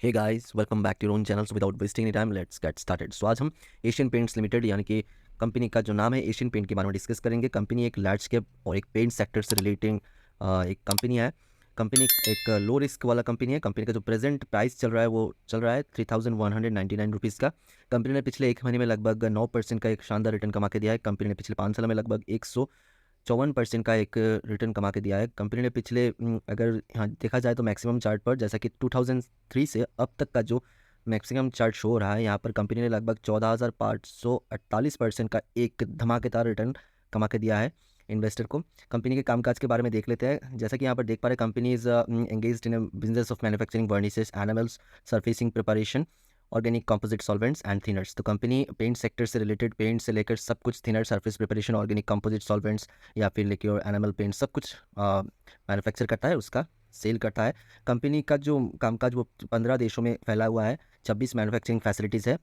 Hey guys, welcome back to your own channels. Without wasting any time let's get started. So आज हम Asian paints limited यानी कि company का जो नाम है एशियन पेंट के बारे में डिस्कस करेंगे। कंपनी एक लार्ज कैप और एक पेंट सेक्टर से रिलेटिंग एक कंपनी है। कंपनी एक लो रिस्क वाला कंपनी है। कंपनी का जो प्रेजेंट प्राइस चल रहा है वो चल रहा है 3199 रुपीज़ का। कंपनी ने पिछले एक महीने में लगभग 9% का एक शानदार रिटर्न कमा के दिया है। कंपनी ने पिछले 5 साल में लगभग 154% का एक रिटर्न कमा के दिया है। कंपनी ने पिछले अगर यहाँ देखा जाए तो मैक्सिमम चार्ट पर जैसा कि 2003 से अब तक का जो मैक्सिमम चार्ट शो हो रहा है, यहाँ पर कंपनी ने लगभग 14,548% का एक धमाकेदार रिटर्न कमा के दिया है इन्वेस्टर को। कंपनी के कामकाज के बारे में देख लेते हैं। जैसा कि यहाँ पर देख पा रहे हैं, company is engaged in business of manufacturing varnishes, enamels, surfacing preparation, organic composite solvents and thinners. तो कंपनी पेंट सेक्टर से रिलेटेड पेंट से लेकर सब कुछ, thinner, surface preparation, organic composite solvents या फिर लिक्योर, एनिमल पेंट, सब कुछ मैन्युफैक्चर करता है, उसका सेल करता है। कंपनी का जो कामकाज वो 15 देशों में फैला हुआ है। 26 मैन्युफैक्चरिंग फैसिलिटीज़ है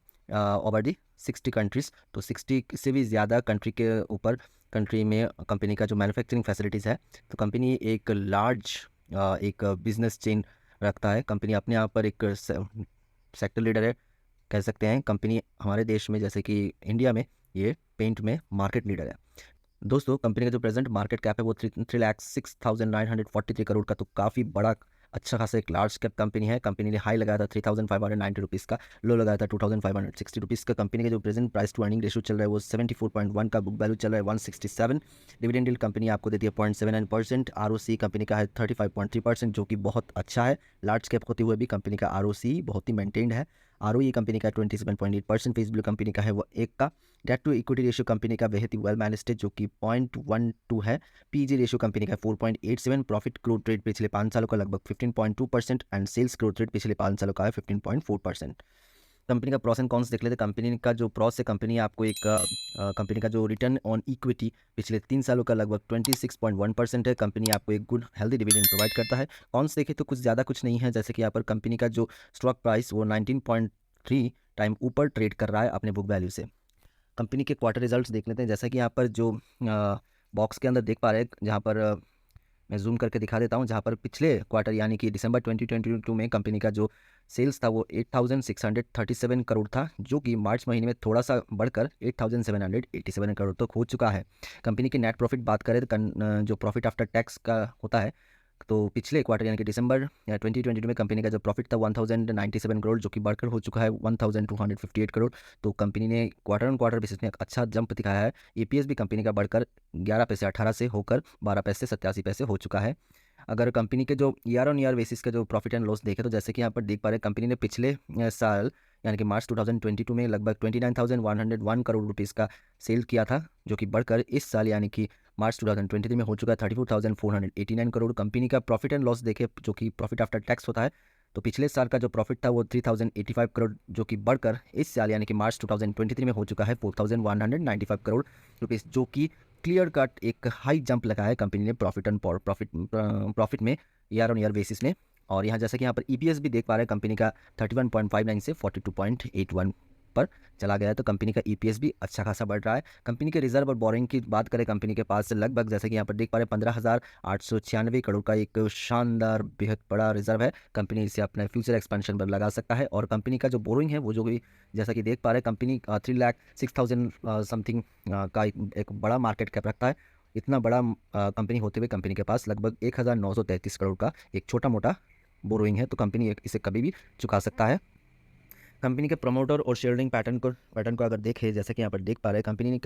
ओवर दी 60 कंट्रीज़। तो 60 से भी ज़्यादा कंट्री के ऊपर कंट्री में कंपनी का जो मैन्युफैक्चरिंग फैसिलिटीज़ है। तो कंपनी एक लार्ज एक बिजनेस चेन रखता है। कंपनी अपने आप पर एक सेक्टर लीडर है, कह सकते हैं। कंपनी हमारे देश में जैसे कि इंडिया में ये पेंट में मार्केट लीडर है। दोस्तों, कंपनी का जो प्रेजेंट मार्केट कैप है वो 3,06,943 करोड़ का, तो काफ़ी बड़ा अच्छा खासा एक लार्ज कैप कंपनी है। कंपनी ने हाई लगाया था 3,590 रुपीज़ का, लो लगाया था 2,560 रुपीज़ का। कंपनी का जो present price to earning ratio चल रहा है वो 74.1 का, बुक वैल्यू चल रहा है 167। डिविडेंड यील्ड कंपनी आपको देती है 0.79%। आरओसी कंपनी का है 35.3%, जो कि बहुत अच्छा है। लार्ज कैप होते हुए भी कंपनी का आरओसी बहुत ही मेंटेन्ड है। आरओई कंपनी का 27.8%। फेस वैल्यू कंपनी का है वो 1 का। Debt to equity ratio company का बेहद ही वेल मैनेज्ड है, जो कि 0.12 है। पीजी रेशियो कंपनी का 4.87। प्रॉफिट ग्रोथ रेट पिछले 5 सालों का लगभग 15.2% एंड सेल्स ग्रोथ रेट पिछले 5 सालों का है 15.4%। कंपनी का प्रॉस एंड कॉन्स देख लेते हैं। कंपनी का जो प्रॉस है, कंपनी आपको एक कंपनी का जो रिटर्न ऑन इक्विटी पिछले 3 सालों का लगभग 26.1% है। कंपनी आपको एक गुड हेल्दी डिविडेंड प्रोवाइड करता है। कॉन्स देखें तो कुछ ज़्यादा कुछ नहीं है, जैसे कि यहाँ पर कंपनी का जो स्टॉक प्राइस वो 19.3 टाइम ऊपर ट्रेड कर रहा है अपने बुक वैल्यू से। कंपनी के क्वार्टर रिजल्ट्स देख लेते हैं। जैसा कि यहाँ पर जो बॉक्स के अंदर देख पा रहे हैं, जहाँ पर मैं जूम करके दिखा देता हूँ, जहाँ पर पिछले क्वार्टर यानी कि दिसंबर 2022 में कंपनी का जो सेल्स था वो 8,637 करोड़ था, जो कि मार्च महीने में थोड़ा सा बढ़कर 8,787 करोड़ तक हो चुका है। कंपनी की नेट प्रॉफिट बात करें तो जो प्रॉफिट आफ्टर टैक्स का होता है, तो पिछले क्वार्टर यानी कि दिसंबर 2022 में कंपनी का जो प्रॉफिट था 1,097 करोड़, जो कि बढ़कर हो चुका है 1,258 करोड़। तो कंपनी ने क्वार्टर ऑन क्वार्टर बेसिस में एक अच्छा जंप दिखाया है। ईपीएस भी कंपनी का बढ़कर 11 पैसे 18 से होकर 12 पैसे 87 पैसे हो चुका है। अगर कंपनी के जो ईयर ऑन ईयर बेसिस का जो प्रॉफिट एंड लॉस देखें तो जैसे कि यहाँ पर देख पा रहे हैं, कंपनी ने पिछले साल यानी कि मार्च 2022 में लगभग 29,101 करोड़ रुपीज़ का सेल किया था, जो कि बढ़कर इस साल यानी कि मार्च 2023 में हो चुका है 34,489 करोड़। कंपनी का प्रॉफिट एंड लॉस देखें, जो कि प्रॉफिट आफ्टर टैक्स होता है, तो पिछले साल का जो प्रॉफिट था वो 3,085 करोड़, जो कि बढ़कर इस साल यानी कि मार्च 2023 में हो चुका है 4,195 करोड़ रुपीज़, जो कि क्लियर कट एक हाई जंप लगाया है कंपनी ने प्रॉफिट में ईयर ऑन ईयर बेसिस में। और यहाँ जैसा कि यहाँ पर ईपीएस भी देख पा रहे हैं, कंपनी का 31.59 से 42.81 पर चला गया है। तो कंपनी का ईपीएस भी अच्छा खासा बढ़ रहा है। कंपनी के रिजर्व और बोरिंग की बात करें, कंपनी के पास लगभग जैसे कि यहाँ पर देख पा रहे हैं 15,896 करोड़ का एक शानदार बेहद बड़ा रिजर्व है। कंपनी इसे अपने फ्यूचर एक्सपेंशन पर लगा सकता है। और कंपनी का जो बोरिंग है वो जो भी जैसा कि देख पा रहे हैं, कंपनी 3,06,000 समथिंग का एक बड़ा मार्केट कैप रखता है। इतना बड़ा कंपनी होते हुए कंपनी के पास लगभग 1,933 करोड़ का एक छोटा मोटा बोरोइंग है, तो कंपनी इसे कभी भी चुका सकता है। कंपनी के प्रमोटर और शेयरिंग पैटर्न को अगर देखें, जैसे कि यहाँ पर देख पा रहे हैं, कंपनी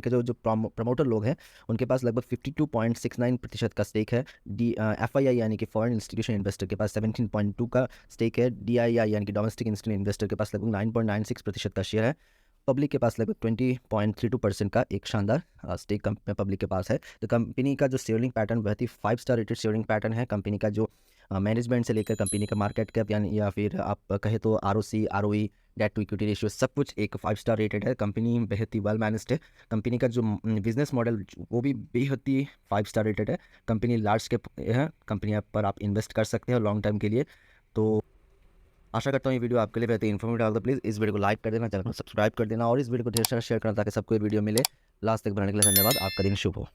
के जो प्रमोटर लोग हैं उनके पास लगभग 52.69% का स्टेक है। एफआईआई यानी कि फॉरेन इंस्टीट्यूशन इन्वेस्टर के पास 17.2 का स्टेक है। डीआईआई यानी कि डोमेस्टिक इंस्टीट्यूशन इन्वेस्टर के पास लगभग 9.96% का शेयर है। पब्लिक के पास लगभग 20.32% का एक शानदार स्टेक पब्लिक के पास है। तो कंपनी का जो शेयरिंग पैटर्न बहुत ही 5 स्टार रेटेड शेयरिंग पैटर्न है। कंपनी का जो मैनेजमेंट से लेकर कंपनी का मार्केट कैप यानी या फिर आप कहें तो ROC, ROE, debt to equity ratio, सब कुछ एक 5 स्टार रेटेड है। कंपनी बेहद ही वेल मैनेज्ड है। कंपनी का जो बिजनेस मॉडल वो भी बेहद ही 5 स्टार रेटेड है। कंपनी लार्ज कैप है, कंपनी पर आप इन्वेस्ट कर सकते हैं लॉन्ग टर्म के लिए। तो आशा करता हूँ ये वीडियो आपके लिए बहुत ही इन्फॉर्मेटिव होगा। प्लीज़ इस वीडियो को लाइक कर देना, चैनल को सब्सक्राइब कर देना और इस वीडियो को ढेर सारा शेयर करना ताकि सबको ये वीडियो मिले। लास्ट तक बनाने के लिए धन्यवाद। आपका दिन शुभ हो।